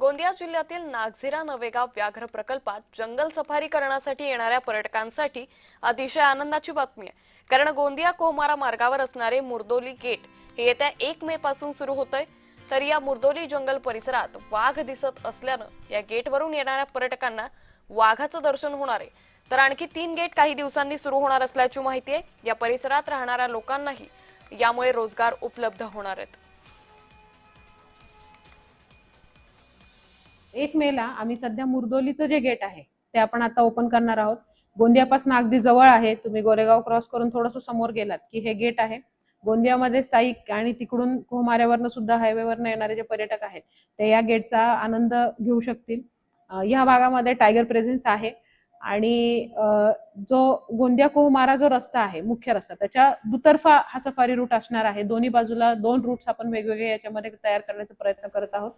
गोंदिया जिल्ह्यातील नागझिरा नवेगाव व्याघ्र प्रकल्पात जंगल सफारी करण्यासाठी येणाऱ्या पर्यटकांसाठी अतिशय आनंदाची बातमी आहे। कारण गोंदिया कोहमारा मार्गावर असणारे मुर्दोली गेट हे येत्या 1 मे पासून सुरू होतंय। तर या मुर्दोली जंगल परिसरात वाघ दिसत असल्यानं या गेटवरून येणाऱ्या पर्यटकांना वाघाचं दर्शन होणार आहे। तर आणखी 3 गेट काही दिवसांनी सुरू होणार असल्याची माहिती आहे। या परिसरात राहणाऱ्या लोकांनाही यामुळे रोजगार उपलब्ध होणार आहेत। 1 मेला आम्ही सध्या मुर्दोलीचं जे गेट आहे ते आपण आता ओपन करणार आहोत। गोंदियापासून अगदी जवळ आहे। तुम्ही गोरेगाव क्रॉस करून थोडंसं समोर गेलात की हे गेट आहे। गोंदियामध्ये स्थायिक आणि तिकडून कोहमाऱ्यावरनं सुद्धा हायवेवरनं येणारे जे पर्यटक आहेत ते या गेटचा आनंद घेऊ शकतील। या भागामध्ये टायगर प्रेझेन्स आहे आणि जो गोंदिया कोहमारा जो रस्ता आहे मुख्य रस्ता त्याच्या दुतर्फा हा सफारी रूट असणार आहे। दोन्ही बाजूला 2 रूट्स आपण वेगवेगळे याच्यामध्ये तयार करण्याचा प्रयत्न करत आहोत।